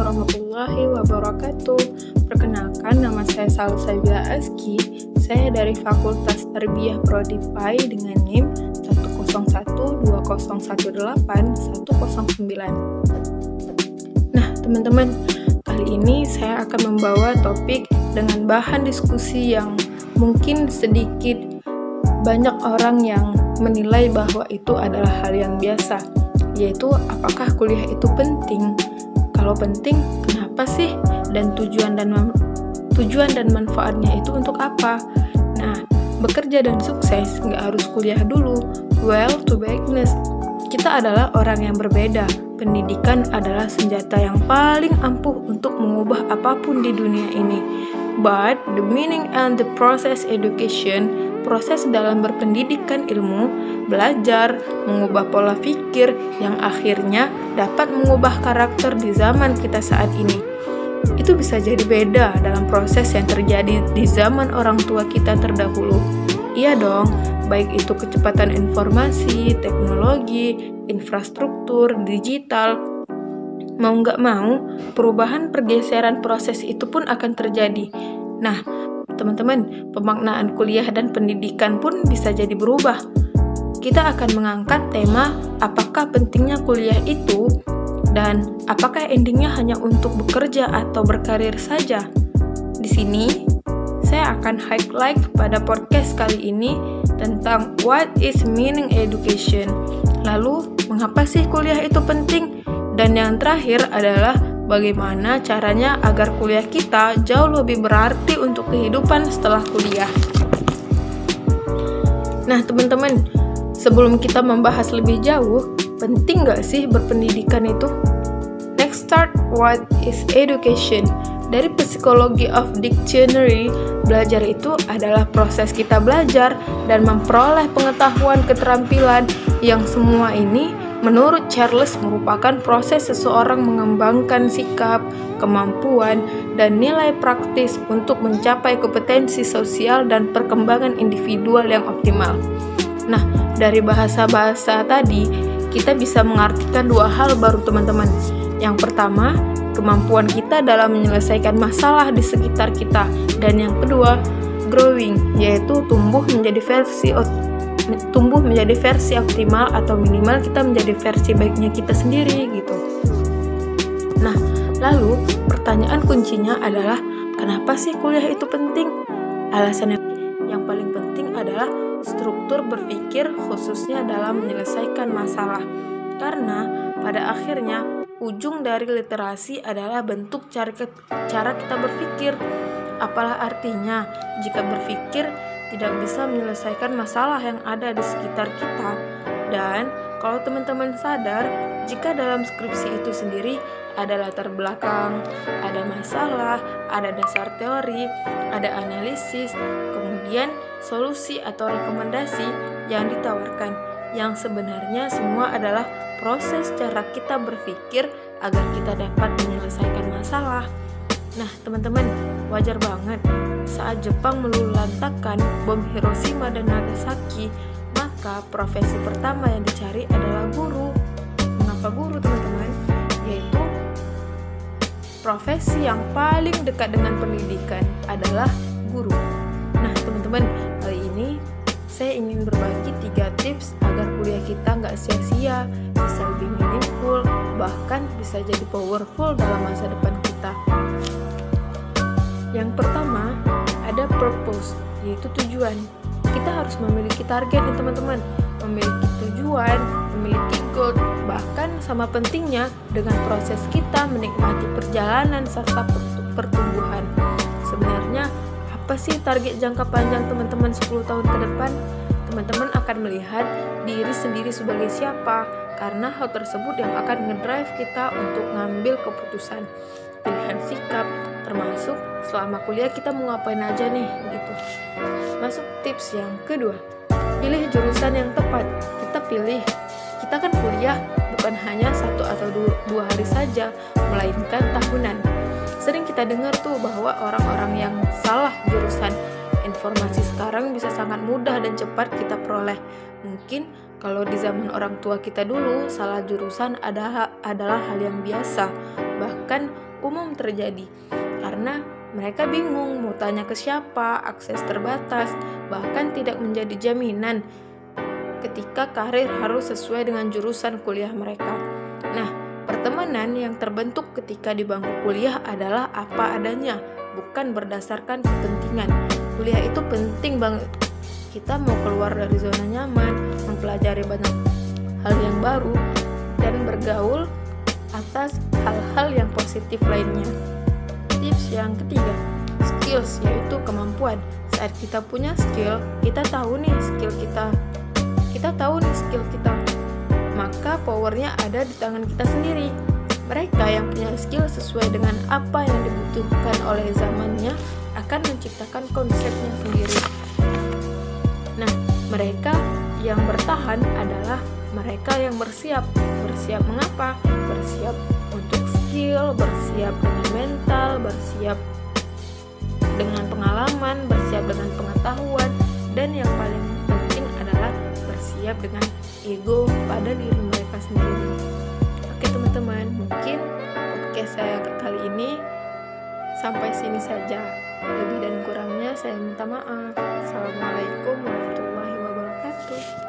warahmatullahi wabarakatuh. Perkenalkan, nama saya Salsabila Aski. Saya dari Fakultas Tarbiyah Prodi PAI dengan NIM 10120181109. Nah, teman-teman, kali ini saya akan membawa topik dengan bahan diskusi yang mungkin sedikit banyak orang yang menilai bahwa itu adalah hal yang biasa, yaitu apakah kuliah itu penting? Kalau penting, kenapa sih? Dan tujuan dan manfaatnya itu untuk apa? Nah, bekerja dan sukses nggak harus kuliah dulu. Well, to be honest, kita adalah orang yang berbeda. Pendidikan adalah senjata yang paling ampuh untuk mengubah apapun di dunia ini. But the meaning and the process education, proses dalam berpendidikan ilmu, belajar, mengubah pola pikir yang akhirnya dapat mengubah karakter di zaman kita saat ini. Itu bisa jadi beda dalam proses yang terjadi di zaman orang tua kita terdahulu. Iya dong, baik itu kecepatan informasi, teknologi, infrastruktur, digital. Mau nggak mau, perubahan pergeseran proses itu pun akan terjadi. Nah, teman-teman, pemaknaan kuliah dan pendidikan pun bisa jadi berubah. Kita akan mengangkat tema apakah pentingnya kuliah itu dan apakah endingnya hanya untuk bekerja atau berkarir saja. Di sini, saya akan highlight pada podcast kali ini tentang what is meaning education. Lalu, mengapa sih kuliah itu penting? Dan yang terakhir adalah bagaimana caranya agar kuliah kita jauh lebih berarti untuk kehidupan setelah kuliah. Nah, teman-teman, sebelum kita membahas lebih jauh, penting nggak sih berpendidikan itu? Next start, what is education? Dari Psychology of Dictionary, belajar itu adalah proses kita belajar dan memperoleh pengetahuan keterampilan yang semua ini menurut Charles merupakan proses seseorang mengembangkan sikap, kemampuan, dan nilai praktis untuk mencapai kompetensi sosial dan perkembangan individual yang optimal. Nah, dari bahasa-bahasa tadi, kita bisa mengartikan dua hal baru teman-teman. Yang pertama, kemampuan kita dalam menyelesaikan masalah di sekitar kita. Dan yang kedua, growing, yaitu tumbuh menjadi versi optimal atau minimal kita menjadi versi baiknya kita sendiri gitu. Nah, lalu pertanyaan kuncinya adalah kenapa sih kuliah itu penting? Alasan yang paling penting adalah struktur berpikir khususnya dalam menyelesaikan masalah. Karena pada akhirnya ujung dari literasi adalah bentuk cara kita berpikir. Apalah artinya jika berpikir tidak bisa menyelesaikan masalah yang ada di sekitar kita. Dan kalau teman-teman sadar, jika dalam skripsi itu sendiri ada latar belakang, ada masalah, ada dasar teori, ada analisis, kemudian solusi atau rekomendasi yang ditawarkan, yang sebenarnya semua adalah proses cara kita berpikir agar kita dapat menyelesaikan masalah. Nah, teman-teman, wajar banget saat Jepang melulantakkan bom Hiroshima dan Nagasaki, maka profesi pertama yang dicari adalah guru. Mengapa guru, teman-teman? Yaitu profesi yang paling dekat dengan pendidikan adalah guru. Nah, teman-teman, kali ini saya ingin berbagi 3 tips agar kuliah kita nggak sia-sia, bisa lebih meaningful, bahkan bisa jadi powerful dalam masa depan kita. Yang pertama, ada purpose, yaitu tujuan. Kita harus memiliki target nih teman-teman, memiliki tujuan, memiliki goal, bahkan sama pentingnya dengan proses kita menikmati perjalanan serta pertumbuhan. Sebenarnya, apa sih target jangka panjang teman-teman 10 tahun ke depan? Teman-teman akan melihat diri sendiri sebagai siapa, karena hal tersebut yang akan ngedrive kita untuk ngambil keputusan, pilihan sikap, termasuk selama kuliah kita mau ngapain aja nih gitu. Masuk tips yang kedua, pilih jurusan yang tepat. Kita kan kuliah bukan hanya 1 atau 2 hari saja, melainkan tahunan. Sering kita dengar tuh bahwa orang-orang yang salah jurusan, informasi sekarang bisa sangat mudah dan cepat kita peroleh. Mungkin kalau di zaman orang tua kita dulu, salah jurusan adalah hal yang biasa. Bahkan umum terjadi karena mereka bingung mau tanya ke siapa, akses terbatas, bahkan tidak menjadi jaminan ketika karir harus sesuai dengan jurusan kuliah mereka. Nah, pertemanan yang terbentuk ketika di bangku kuliah adalah apa adanya, bukan berdasarkan kepentingan. Kuliah itu penting banget. Kita mau keluar dari zona nyaman, mempelajari banyak hal yang baru, dan bergaul atas hal-hal yang positif lainnya. Tips yang ketiga, skills, yaitu kemampuan. Saat kita punya skill, kita tahu nih skill kita, maka powernya ada di tangan kita sendiri. Mereka yang punya skill sesuai dengan apa yang dibutuhkan oleh zamannya akan menciptakan konsepnya sendiri. Nah, mereka yang bertahan adalah mereka yang bersiap. Bersiap mengapa? Bersiap untuk skill, bersiap dengan mental, bersiap dengan pengalaman, bersiap dengan pengetahuan, dan yang paling penting adalah bersiap dengan ego pada diri mereka sendiri. Oke teman-teman, mungkin podcast saya kali ini sampai sini saja. Lebih dan kurangnya saya minta maaf. Assalamualaikum warahmatullahi wabarakatuh.